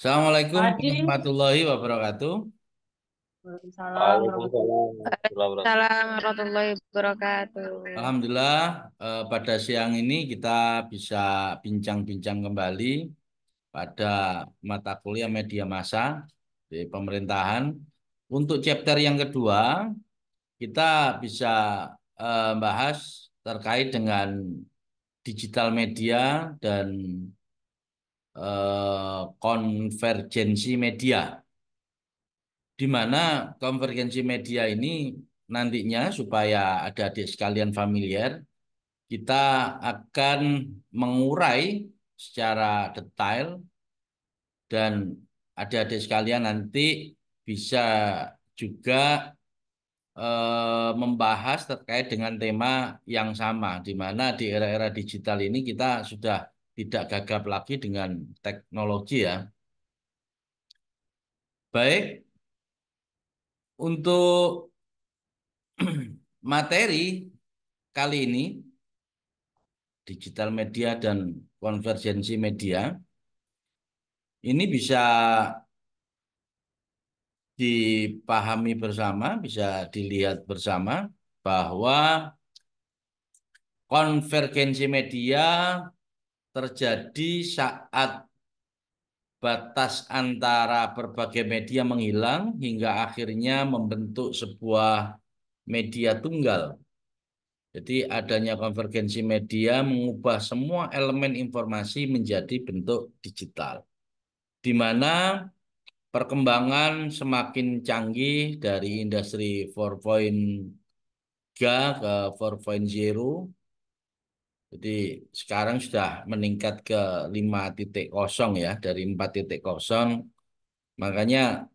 Assalamualaikum Adi, warahmatullahi wabarakatuh. Waalaikumsalam Waalaikumsalam warahmatullahi wabarakatuh. Waalaikumsalam warahmatullahi wabarakatuh. Alhamdulillah, pada siang ini kita bisa bincang-bincang kembali pada mata kuliah media massa di pemerintahan. Untuk chapter yang kedua, kita bisa bahas terkait dengan digital media dan konvergensi media, di mana konvergensi media ini nantinya supaya adik-adik sekalian familiar, kita akan mengurai secara detail dan adik-adik sekalian nanti bisa juga membahas terkait dengan tema yang sama, di mana di era-era digital ini kita sudah tidak gagap lagi dengan teknologi ya. Baik, untuk materi kali ini digital media dan konvergensi media ini bisa dipahami bersama, bisa dilihat bersama bahwa konvergensi media terjadi saat batas antara berbagai media menghilang hingga akhirnya membentuk sebuah media tunggal. Jadi adanya konvergensi media mengubah semua elemen informasi menjadi bentuk digital, di mana perkembangan semakin canggih dari industri 4.0 ke 4.0. Jadi sekarang sudah meningkat ke 5.0 ya, dari 4.0. Makanya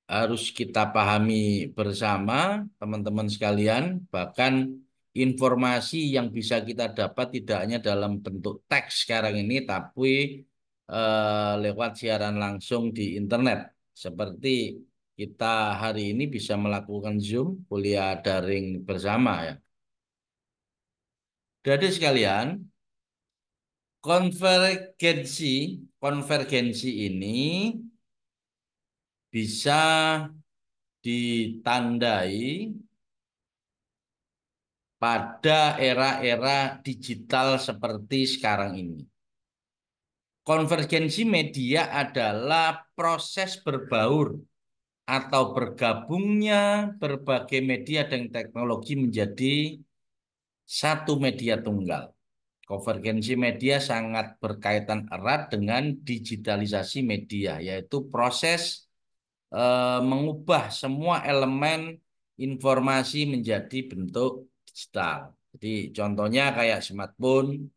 harus kita pahami bersama teman-teman sekalian, bahkan informasi yang bisa kita dapat tidak hanya dalam bentuk teks sekarang ini, tapi lewat siaran langsung di internet. Seperti kita hari ini bisa melakukan Zoom, kuliah daring bersama ya. Jadi sekalian, konvergensi konvergensi ini bisa ditandai pada era-era digital seperti sekarang ini. Konvergensi media adalah proses berbaur atau bergabungnya berbagai media dan teknologi menjadi satu media tunggal. Konvergensi media sangat berkaitan erat dengan digitalisasi media, yaitu proses mengubah semua elemen informasi menjadi bentuk digital. Jadi contohnya kayak smartphone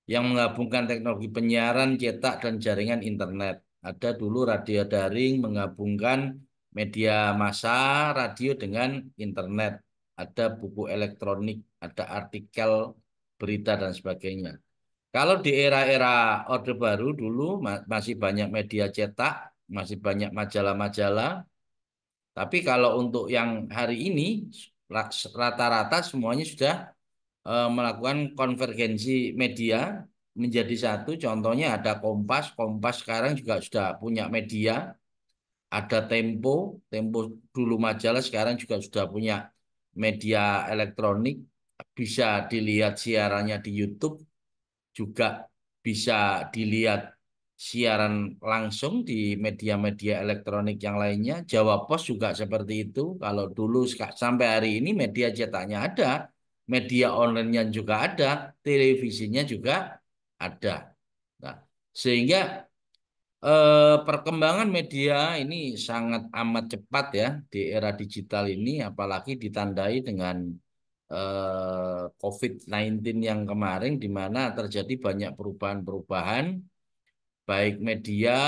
yang menggabungkan teknologi penyiaran, cetak, dan jaringan internet. Ada dulu radio daring menggabungkan media massa, radio dengan internet. Ada buku elektronik, ada artikel, berita, dan sebagainya. Kalau di era-era Orde Baru dulu masih banyak media cetak, masih banyak majalah-majalah. Tapi kalau untuk yang hari ini rata-rata semuanya sudah melakukan konvergensi media menjadi satu. Contohnya ada Kompas. Kompas sekarang juga sudah punya media. Ada Tempo. Tempo dulu majalah, sekarang juga sudah punya media elektronik. Bisa dilihat siarannya di YouTube, juga bisa dilihat siaran langsung di media-media elektronik yang lainnya. Jawa Pos juga seperti itu. Kalau dulu sampai hari ini media cetaknya ada, media online-nya juga ada, televisinya juga ada. Nah, sehingga perkembangan media ini sangat amat cepat ya di era digital ini, apalagi ditandai dengan COVID-19 yang kemarin, di mana terjadi banyak perubahan-perubahan, baik media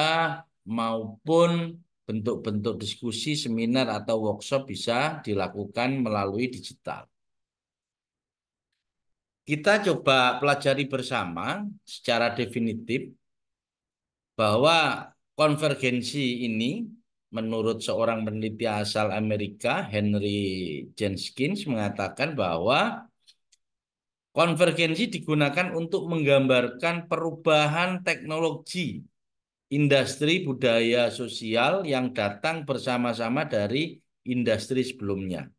maupun bentuk-bentuk diskusi, seminar, atau workshop bisa dilakukan melalui digital. Kita coba pelajari bersama secara definitif bahwa konvergensi ini menurut seorang peneliti asal Amerika, Henry Jenskins, mengatakan bahwa konvergensi digunakan untuk menggambarkan perubahan teknologi industri budaya sosial yang datang bersama-sama dari industri sebelumnya.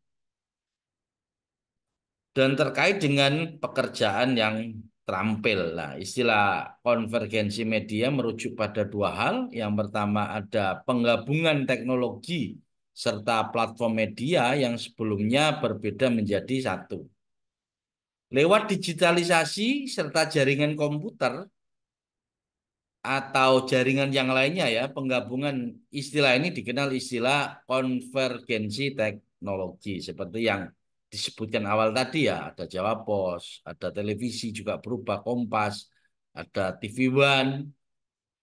Dan terkait dengan pekerjaan yang terampil. Nah, istilah konvergensi media merujuk pada dua hal. Yang pertama ada penggabungan teknologi serta platform media yang sebelumnya berbeda menjadi satu. Lewat digitalisasi serta jaringan komputer atau jaringan yang lainnya ya, penggabungan istilah ini dikenal istilah konvergensi teknologi seperti yang disebutkan awal tadi ya, ada Jawa Pos, ada televisi juga berubah Kompas, ada TV One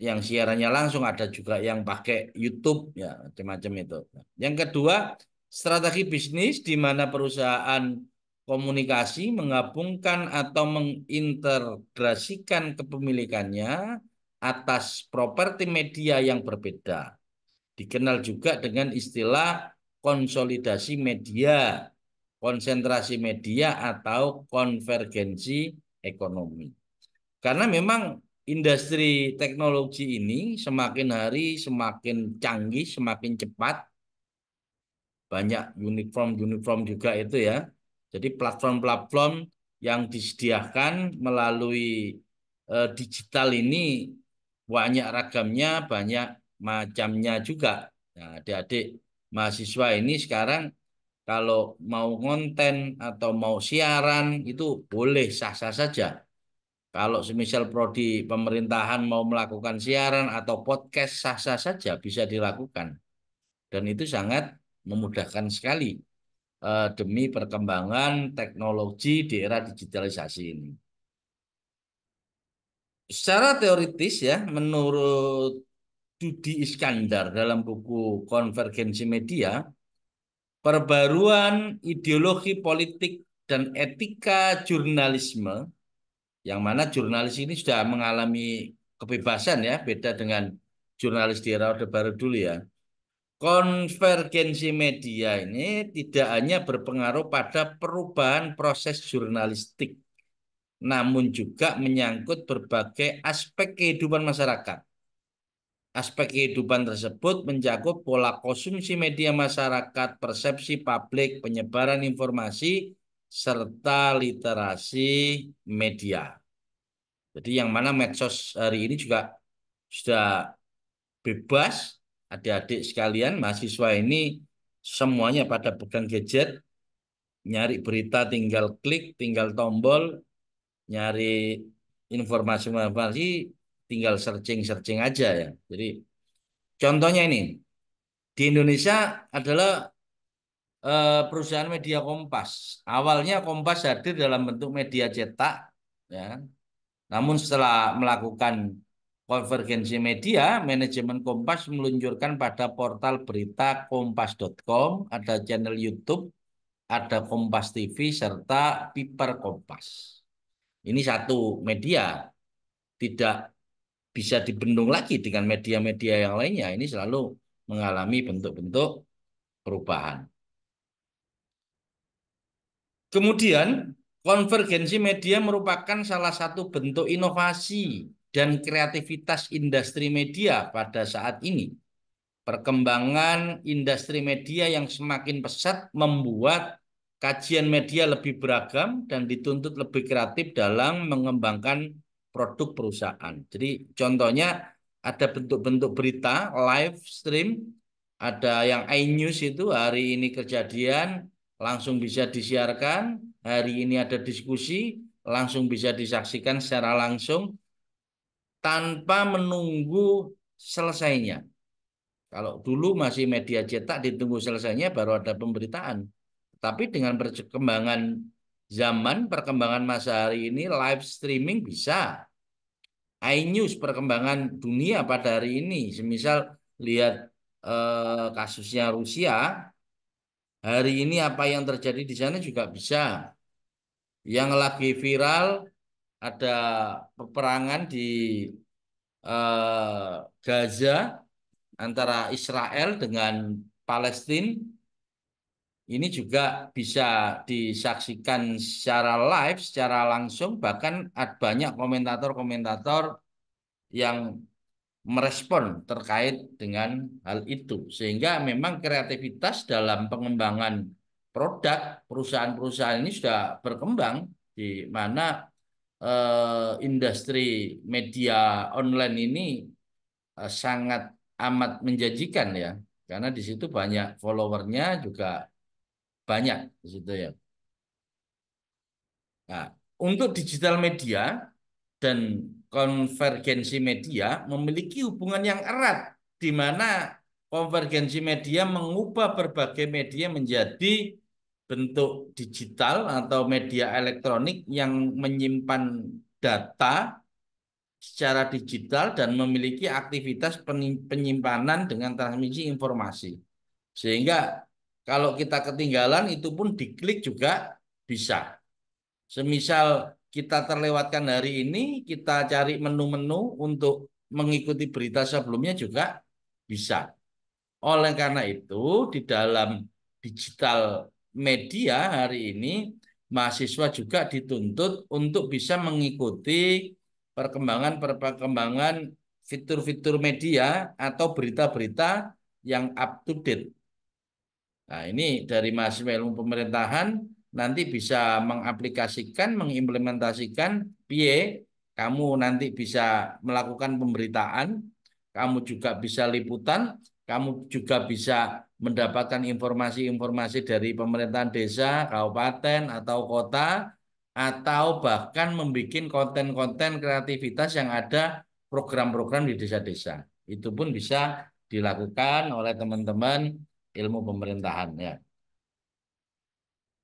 yang siarannya langsung, ada juga yang pakai YouTube ya, macam-macam itu. Yang kedua, strategi bisnis di mana perusahaan komunikasi menggabungkan atau mengintegrasikan kepemilikannya atas properti media yang berbeda. Dikenal juga dengan istilah konsolidasi media, konsentrasi media atau konvergensi ekonomi. Karena memang industri teknologi ini semakin hari semakin canggih, semakin cepat, banyak uniform juga itu ya. Jadi platform-platform yang disediakan melalui digital ini banyak ragamnya, banyak macamnya juga. Nah, adik-adik mahasiswa ini sekarang kalau mau konten atau mau siaran itu boleh sah-sah saja. Kalau semisal prodi pemerintahan mau melakukan siaran atau podcast sah-sah saja bisa dilakukan. Dan itu sangat memudahkan sekali demi perkembangan teknologi di era digitalisasi ini. Secara teoritis ya, menurut Dudi Iskandar dalam buku Konvergensi Media, perbaruan ideologi politik dan etika jurnalisme, yang mana jurnalis ini sudah mengalami kebebasan ya, beda dengan jurnalis di era Orde Baru dulu ya. Konvergensi media ini tidak hanya berpengaruh pada perubahan proses jurnalistik, namun juga menyangkut berbagai aspek kehidupan masyarakat. Aspek kehidupan tersebut mencakup pola konsumsi media masyarakat, persepsi publik, penyebaran informasi, serta literasi media. Jadi yang mana medsos hari ini juga sudah bebas, adik-adik sekalian, mahasiswa ini semuanya pada pegang gadget, nyari berita tinggal klik, tinggal tombol, nyari informasi-informasi tinggal searching-searching aja ya. Jadi contohnya ini, di Indonesia adalah perusahaan media Kompas. Awalnya Kompas hadir dalam bentuk media cetak, ya. Namun setelah melakukan konvergensi media, manajemen Kompas meluncurkan pada portal berita kompas.com, ada channel YouTube, ada Kompas TV, serta Piper Kompas. Ini satu media, tidak bisa dibendung lagi dengan media-media yang lainnya. Ini selalu mengalami bentuk-bentuk perubahan. Kemudian, konvergensi media merupakan salah satu bentuk inovasi dan kreativitas industri media pada saat ini. Perkembangan industri media yang semakin pesat membuat kajian media lebih beragam dan dituntut lebih kreatif dalam mengembangkan produk perusahaan. Jadi contohnya ada bentuk-bentuk berita, live stream, ada yang iNews itu hari ini kejadian, langsung bisa disiarkan, hari ini ada diskusi, langsung bisa disaksikan secara langsung tanpa menunggu selesainya. Kalau dulu masih media cetak ditunggu selesainya baru ada pemberitaan. Tapi dengan perkembangan zaman, perkembangan masa hari ini live streaming bisa. iNews perkembangan dunia pada hari ini. Semisal lihat kasusnya Rusia, hari ini apa yang terjadi di sana juga bisa. Yang lagi viral ada peperangan di Gaza antara Israel dengan Palestina. Ini juga bisa disaksikan secara live, secara langsung, bahkan banyak komentator-komentator yang merespon terkait dengan hal itu. Sehingga memang kreativitas dalam pengembangan produk perusahaan-perusahaan ini sudah berkembang di mana industri media online ini sangat amat menjanjikan ya. Karena di situ banyak followernya juga banyak di situ ya. Nah, untuk digital media dan konvergensi media memiliki hubungan yang erat di mana konvergensi media mengubah berbagai media menjadi bentuk digital atau media elektronik yang menyimpan data secara digital dan memiliki aktivitas penyimpanan dengan transmisi informasi. Sehingga kalau kita ketinggalan itu pun diklik juga bisa. Semisal kita terlewatkan hari ini, kita cari menu-menu untuk mengikuti berita sebelumnya juga bisa. Oleh karena itu, di dalam digital media hari ini, mahasiswa juga dituntut untuk bisa mengikuti perkembangan fitur-fitur media atau berita-berita yang up to date. Nah, ini dari mahasiswa ilmu pemerintahan nanti bisa mengaplikasikan, mengimplementasikan PIE, kamu nanti bisa melakukan pemberitaan, kamu juga bisa liputan, kamu juga bisa mendapatkan informasi-informasi dari pemerintahan desa, kabupaten, atau kota, atau bahkan membuat konten-konten kreativitas yang ada program-program di desa-desa. Itu pun bisa dilakukan oleh teman-teman ilmu pemerintahan ya.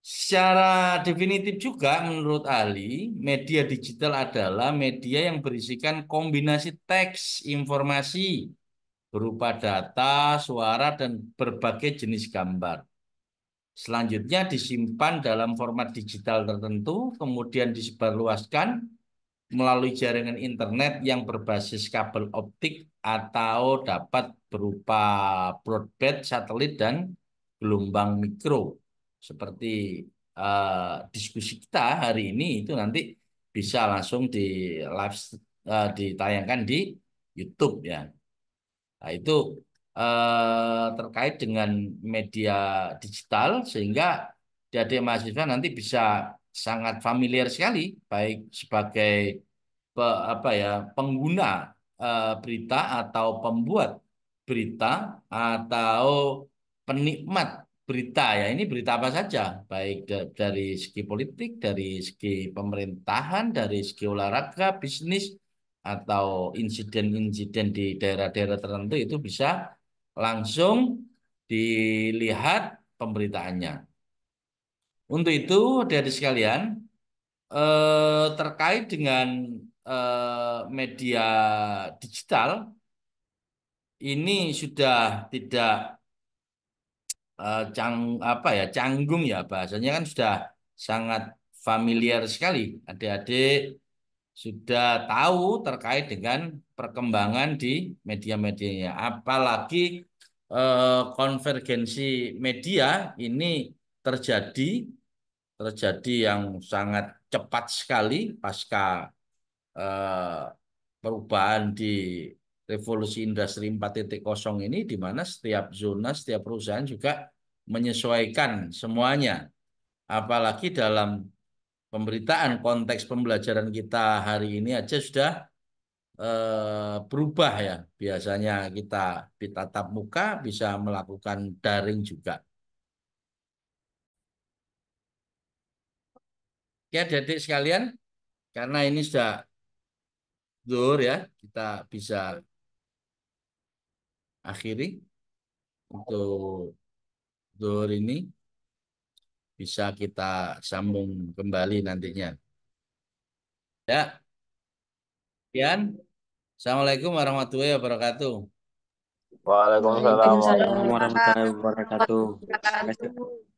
Secara definitif juga menurut ahli, media digital adalah media yang berisikan kombinasi teks, informasi berupa data, suara, dan berbagai jenis gambar. Selanjutnya disimpan dalam format digital tertentu, kemudian disebarluaskan melalui jaringan internet yang berbasis kabel optik atau dapat berupa broadband, satelit, dan gelombang mikro. Seperti diskusi kita hari ini itu nanti bisa langsung di live ditayangkan di YouTube ya. Nah, itu terkait dengan media digital sehingga adik mahasiswa nanti bisa sangat familiar sekali baik sebagai apa ya pengguna berita atau pembuat berita atau penikmat berita ya ini berita apa saja baik dari segi politik, dari segi pemerintahan, dari segi olahraga, bisnis atau insiden-insiden di daerah-daerah tertentu itu bisa langsung dilihat pemberitaannya. Untuk itu, dari sekalian, terkait dengan media digital, ini sudah tidak apa ya canggung ya bahasanya kan sudah sangat familiar sekali. Adik-adik sudah tahu terkait dengan perkembangan di media-medianya. Apalagi konvergensi media ini terjadi terjadi yang sangat cepat sekali pasca eh, perubahan di revolusi industri 4.0 ini di mana setiap zona, setiap perusahaan juga menyesuaikan semuanya. Apalagi dalam pemberitaan konteks pembelajaran kita hari ini aja sudah berubah ya. Biasanya kita di tatap muka bisa melakukan daring juga. Ya, adik-adik sekalian, karena ini sudah zuhur ya, kita bisa akhiri untuk zuhur ini. Bisa kita sambung kembali nantinya. Ya, sekian. Assalamualaikum warahmatullahi wabarakatuh. Waalaikumsalam Waalaikumsalam warahmatullahi warahmatullahi wabarakatuh. wabarakatuh.